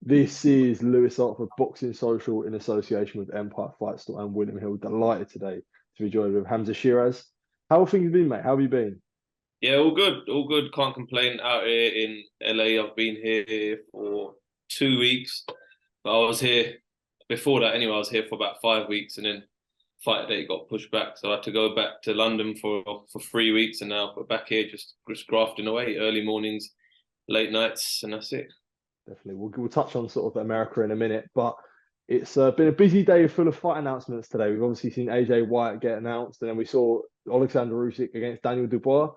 This is Lewis Art for Boxing Social in association with Empire Fight Store and William Hill. Delighted today to be joined with Hamzah Sheeraz. How have things been, mate? How have you been? Yeah, all good, all good. Can't complain out here in LA. I've been here for 2 weeks, but I was here before that anyway. I was here for about 5 weeks, and then fight date got pushed back, so I had to go back to London for 3 weeks, and now we're back here just grafting away, early mornings, late nights, and that's it. Definitely. We'll touch on sort of America in a minute, but it's been a busy day full of fight announcements today. We've obviously seen AJ Wyatt get announced, and then we saw Oleksandr Usyk against Daniel Dubois.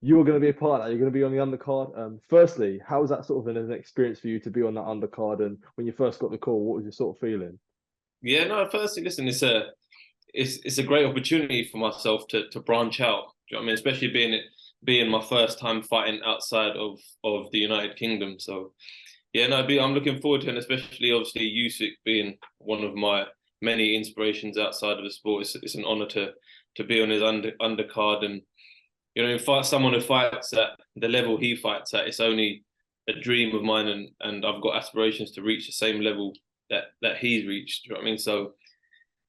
You were going to be a part of that. You're going to be on the undercard. Firstly, how was that sort of an experience for you to be on that undercard? And when you first got the call, what was your sort of feeling? Yeah, no. Firstly, listen, it's a great opportunity for myself to branch out. Do you know what I mean? Especially being my first time fighting outside of the United Kingdom. So yeah, no, I'm looking forward to it, and especially obviously Usyk being one of my many inspirations outside of the sport. It's an honor to be on his undercard, and you know, fight someone who fights at the level he fights at. It's only a dream of mine, and I've got aspirations to reach the same level that he's reached. Do you know what I mean? So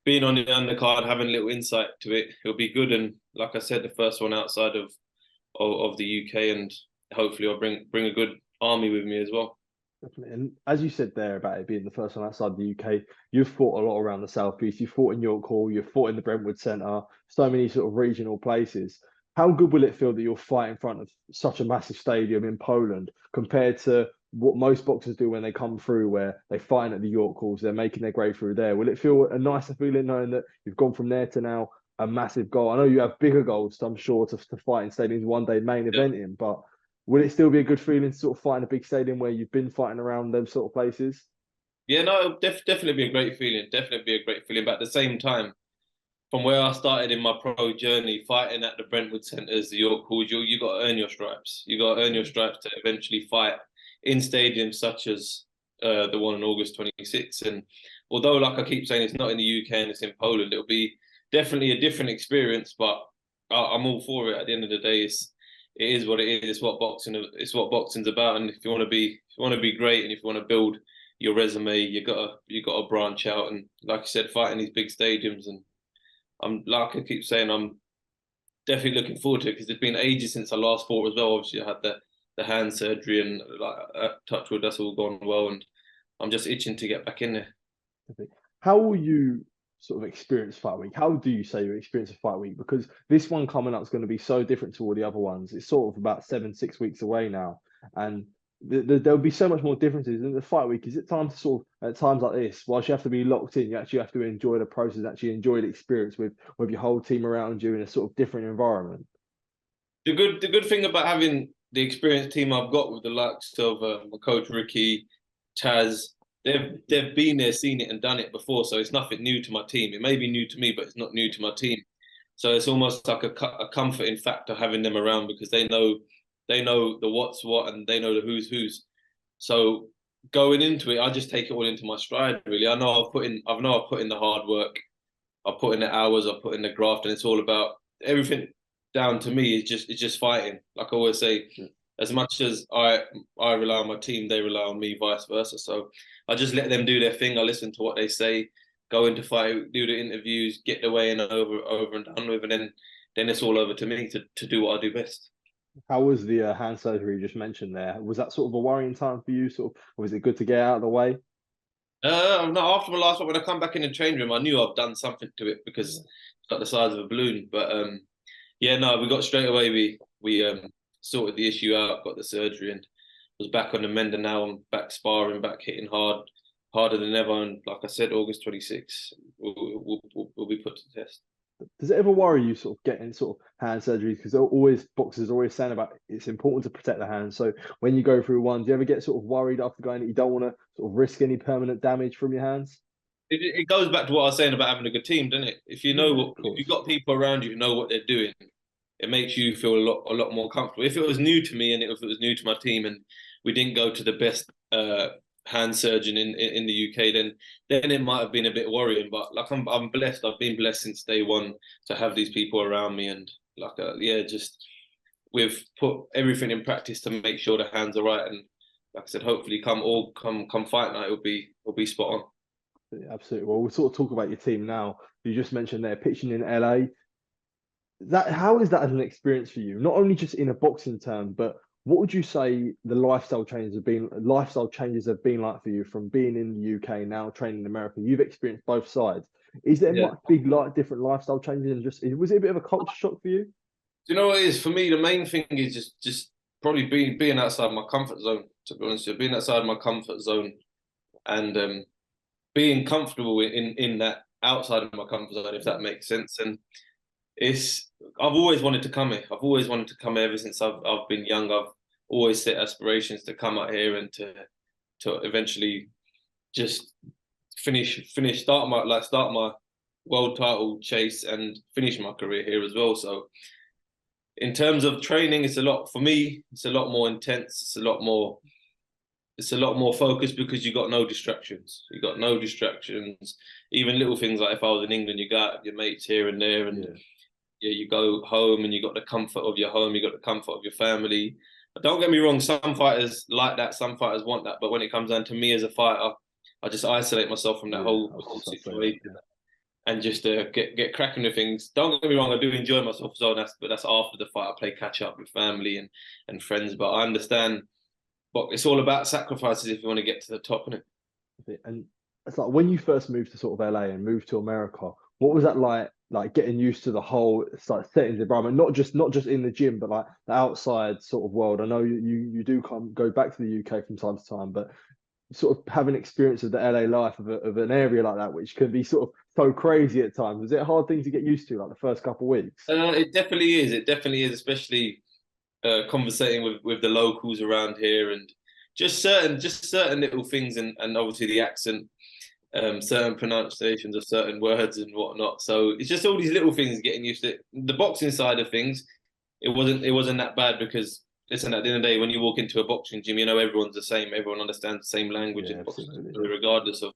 being on the undercard, having a little insight to it, it'll be good. And like I said, the first one outside of the UK, and hopefully I'll bring a good army with me as well. Definitely. And as you said there about it being the first one outside the UK, you've fought a lot around the South East. You fought in York Hall, you've fought in the Brentwood Centre, so many sort of regional places. How good will it feel that you'll fight in front of such a massive stadium in Poland compared to what most boxers do when they come through, where they fight at the York Halls, they're making their way through there? Will it feel a nicer feeling knowing that you've gone from there to now a massive goal? I know you have bigger goals, I'm sure, to fight in stadiums one day, main event in, but would it still be a good feeling to sort of fight in a big stadium where you've been fighting around those sort of places? Yeah, no, it'll definitely be a great feeling. Definitely be a great feeling. But at the same time, from where I started in my pro journey, fighting at the Brentwood Centres, the York Halls, you got to earn your stripes. You got to earn your stripes to eventually fight in stadiums such as the one on August 26th. And although, like I keep saying, it's not in the UK and it's in Poland, it'll be definitely a different experience. But I'm all for it. At the end of the day, it is what it is. It's what boxing's about. And if you want to be great, and if you want to build your resume, you gotta branch out. And like I said, fighting these big stadiums, and like I keep saying, I'm definitely looking forward to it, because it's been ages since I last fought as well. Obviously, I had the hand surgery, and like touch wood, that's all gone well, and I'm just itching to get back in there. How will you sort of experience fight week? How do you say you experience a fight week? Because this one coming up is going to be so different to all the other ones. It's sort of about 6 weeks away now, and there'll be so much more differences in the fight week. Is it time to sort of, at times like this, whilst you have to be locked in, you actually have to enjoy the process, actually enjoy the experience with your whole team around you in a sort of different environment? The good thing about having the experienced team I've got with the likes of my coach Ricky, Chaz, they've been there, seen it, and done it before. So it's nothing new to my team. It may be new to me, but it's not new to my team. So it's almost like a comforting factor having them around, because they know the what's what, and they know the who's who's. So going into it, I just take it all into my stride. Really, I know I've put in the hard work, I've put in the hours, I've put in the graft, and it's all about everything down to me. It's just fighting. Like I always say, as much as I rely on my team, they rely on me, vice versa. So I just let them do their thing. I listen to what they say, go into fight, do the interviews, get the weigh-in over and done with, and then it's all over to me to do what I do best. How was the hand surgery you just mentioned there? Was that sort of a worrying time for you, sort of, or was it good to get out of the way? No, after my last one, when I come back in the training room, I knew I've done something to it, because it's got the size of a balloon. But yeah, no, we got straight away. We sorted the issue out, got the surgery, and was back on the mender now. I'm back sparring, back hitting harder than ever. And like I said, August 26th, we'll be put to the test. Does it ever worry you sort of getting sort of hand surgeries? Because boxers are always saying about it's important to protect the hands. So when you go through one, do you ever get sort of worried after going that you don't want to sort of risk any permanent damage from your hands? It goes back to what I was saying about having a good team, doesn't it? If you've got people around you who know what they're doing, it makes you feel a lot more comfortable. If it was new to me, and if it was new to my team, and we didn't go to the best hand surgeon in the UK, then it might have been a bit worrying. But like I'm blessed. I've been blessed since day one to have these people around me, and like just we've put everything in practice to make sure the hands are right. And like I said, hopefully come fight night, it'll be spot on. Absolutely. Well, we'll sort of talk about your team now. You just mentioned they're pitching in LA. How is that as an experience for you? Not only just in a boxing term, but what would you say the lifestyle changes have been like for you from being in the UK now training in America? You've experienced both sides. Is there much big different lifestyle changes, and was it a bit of a culture shock for you? Do you know what it is for me? The main thing is just probably being outside my comfort zone. To be honest with you, being outside my comfort zone and being comfortable in that outside of my comfort zone, if that makes sense. And I've always wanted to come here. I've always wanted to come here ever since I've been young. I've always set aspirations to come out here and to eventually just start my world title chase and finish my career here as well. So in terms of training, it's a lot for me. It's a lot more intense. It's a lot more focused because you got no distractions. You got no distractions. Even little things like if I was in England, you go out with your mates here and there, and you go home and you got the comfort of your home. You got the comfort of your family. But don't get me wrong. Some fighters like that. Some fighters want that. But when it comes down to me as a fighter, I just isolate myself from that whole situation and just get cracking with things. Don't get me wrong. I do enjoy myself as well. But that's after the fight. I play catch up with family and friends. But I understand. But it's all about sacrifices if you want to get to the top, isn't it? And it's like when you first moved to sort of LA and moved to America, what was that like? Like getting used to the whole settings environment, not just in the gym, but like the outside sort of world. I know you do go back to the UK from time to time, but sort of have an experience of the LA life of an area like that, which can be sort of so crazy at times. Was it a hard thing to get used to, like the first couple of weeks? It definitely is. It definitely is, especially conversating with the locals around here and just certain little things and obviously the accent, certain pronunciations of certain words and whatnot. So it's just all these little things getting used to it. The boxing side of things, it wasn't that bad because listen, at the end of the day, when you walk into a boxing gym, you know everyone's the same. Everyone understands the same language in boxing, regardless of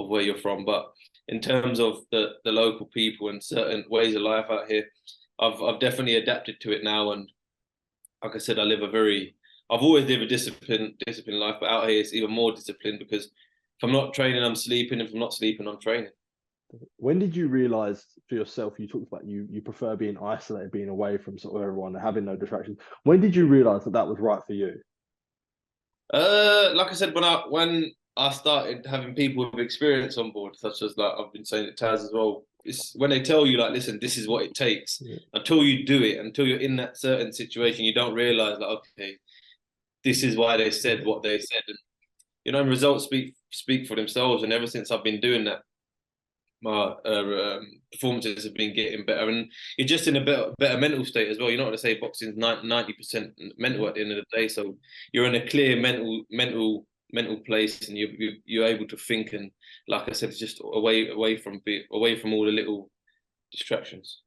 where you're from. But in terms of the local people and certain ways of life out here, I've definitely adapted to it now. And like I said, I've always lived a disciplined life, but out here it's even more disciplined because if I'm not training, I'm sleeping. If I'm not sleeping, I'm training. When did you realize for yourself, you talked about you prefer being isolated, being away from sort of everyone and having no distractions. When did you realize that was right for you? Like I said, when I started having people with experience on board, such as like I've been saying at Taz as well, it's when they tell you like, listen, this is what it takes. Until you do it, until you're in that certain situation, you don't realize like, okay, this is why they said what they said. And results speak for themselves. And ever since I've been doing that, my performances have been getting better, and you're just in a better mental state as well. You know what I say? Boxing's 90% mental at the end of the day, so you're in a clear mental place, and you're able to think. And like I said, it's just away from all the little distractions.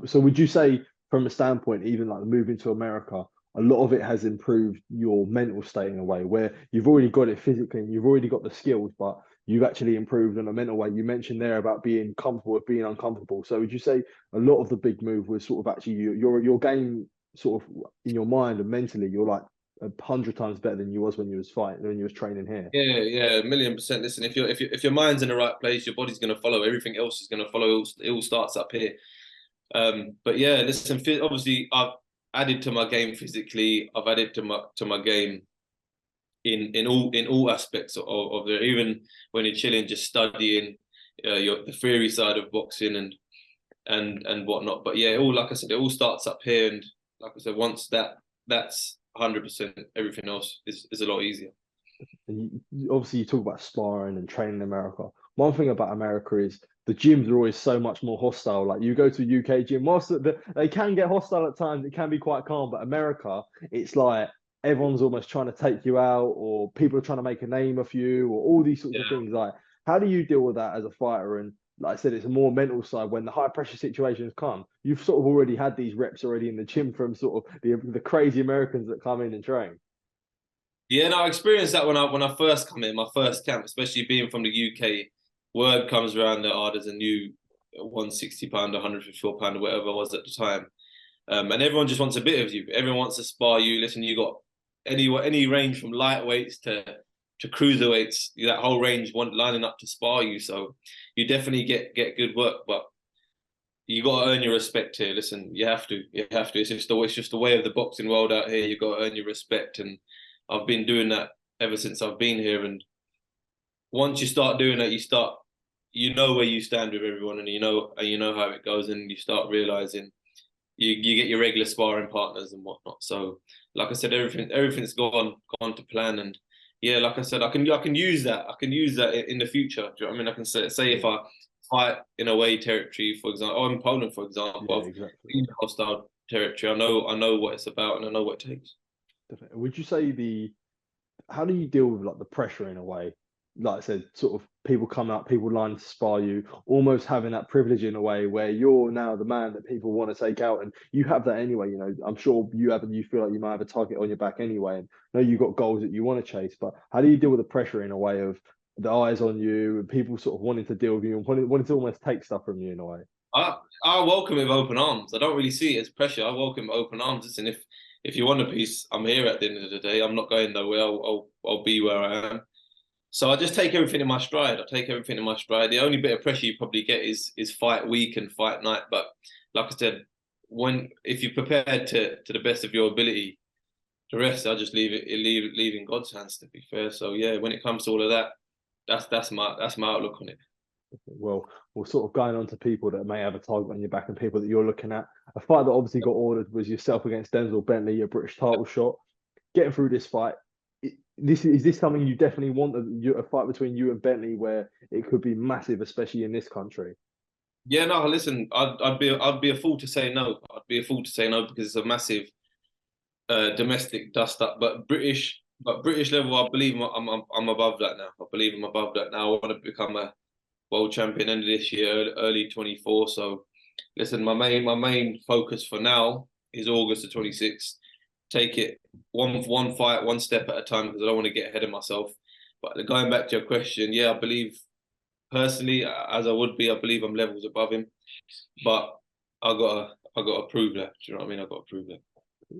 So would you say, from a standpoint, even like moving to America, a lot of it has improved your mental state in a way where you've already got it physically and you've already got the skills, but you've actually improved in a mental way? You mentioned there about being comfortable with being uncomfortable. So would you say a lot of the big move was sort of actually your game sort of in your mind and mentally, you're like 100 times better than you was when you was fighting, when you was training here? Yeah, 1,000,000%. Listen, if your mind's in the right place, your body's going to follow. Everything else is going to follow. It all starts up here. But yeah, listen, obviously I've added to my game physically. I've added to my game in all aspects of it. Even when you're chilling, just studying the theory side of boxing and whatnot. But yeah, like I said, it all starts up here. And like I said, once that's 100%, everything else is a lot easier. And obviously, you talk about sparring and training in America. One thing about America is the gyms are always so much more hostile. Like you go to a UK gym, whilst they can get hostile at times, it can be quite calm. But America, it's like everyone's almost trying to take you out, or people are trying to make a name of you, or all these sorts of things. Like, how do you deal with that as a fighter? And like I said, it's a more mental side when the high pressure situations come. You've sort of already had these reps already in the gym from sort of the crazy Americans that come in and train. Yeah, no, I experienced that when I first come in, my first camp, especially being from the UK. Word comes around that there's a new 160 pounder, 154 pounder, whatever it was at the time. And everyone just wants a bit of you. Everyone wants to spar you. Listen, you got any range from lightweights to cruiserweights. That whole range lining up to spar you. So you definitely get good work, but you got to earn your respect here. Listen, you have to. It's just the way of the boxing world out here. You got to earn your respect, and I've been doing that ever since I've been here. And once you start doing that, you know where you stand with everyone, and you know how it goes, and you start realizing you get your regular sparring partners and whatnot. So, like I said, everything's gone to plan, and yeah, like I said, I can use that. I can use that in the future. Do you know what I mean? I can say if I fight in away territory, for example, or in Poland, for example, Yeah, I've exactly. been in hostile territory. I know what it's about, and I know what it takes. Definitely. Would you say how do you deal with like the pressure in a way? Like I said, sort of people coming up, people lining to spar you, almost having that privilege in a way where you're now the man that people want to take out, and you have that anyway. You know, I'm sure you feel like you might have a target on your back anyway, and know you've got goals that you want to chase. But how do you deal with the pressure in a way of the eyes on you and people sort of wanting to deal with you and wanting to almost take stuff from you in a way? I I welcome it with open arms. I don't really see it as pressure. I welcome it with open arms. Listen, if you want a piece, I'm here at the end of the day. I'm not going nowhere. I'll be where I am. So I just take everything in my stride. I take everything in my stride. The only bit of pressure you probably get is fight week and fight night. But like I said, if you're prepared to the best of your ability, the rest I just leave in God's hands. To be fair, so yeah, when it comes to all of that, that's my outlook on it. Well, we're sort of going on to people that may have a target on your back and people that you're looking at. A fight that obviously got ordered was yourself against Denzel Bentley, your British title shot. Getting through this fight, is this something you definitely want a fight between you and Bentley where it could be massive, especially in this country? Yeah, no, listen, I'd be a fool to say no. I'd be a fool to say no because it's a massive domestic dust up. But British level, I believe I'm above that now. I believe I'm above that now. I want to become a world champion end of this year, early 24. So, listen, my main focus for now is August the 26th. Take it one fight, one step at a time because I don't want to get ahead of myself. But going back to your question, yeah, I believe personally, as I would be, I believe I'm levels above him. But I gotta prove that. Do you know what I mean? I gotta prove that.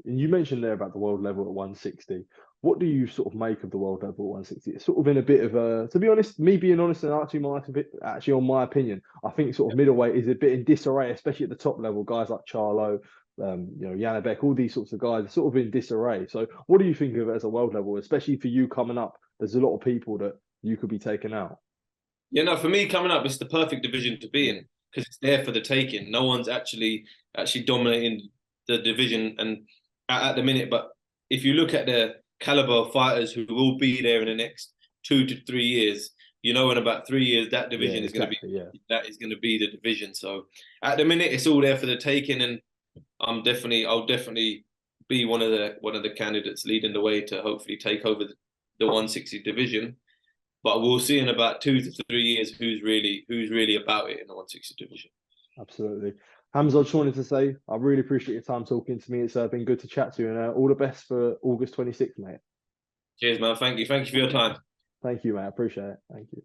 And you mentioned there about the world level at 160. What do you sort of make of the world level at 160? It's sort of in a bit of a, to be honest, me being honest and actually on my opinion, I think sort of middleweight is a bit in disarray, especially at the top level. Guys like Charlo, Janabek, all these sorts of guys are sort of in disarray. So what do you think of it as a world level, especially for you coming up? There's a lot of people that you could be taking out. Yeah, no, for me coming up, it's the perfect division to be in because it's there for the taking. No one's actually dominating the division and at the minute. But if you look at the caliber of fighters who will be there in the next 2 to 3 years, you know, in about 3 years, that Yeah, division is going to exactly. Yeah. be the division. So at the minute, it's all there for the taking, and I'll definitely be one of the candidates leading the way to hopefully take over the 160 division. But we'll see in about 2 to 3 years who's really about it in the 160 division. Absolutely. Hamzah, I just wanted to say I really appreciate your time talking to me. It's been good to chat to you, and all the best for August 26th, mate. Cheers, man. Thank you. Thank you for your time. Thank you, mate. I appreciate it. Thank you.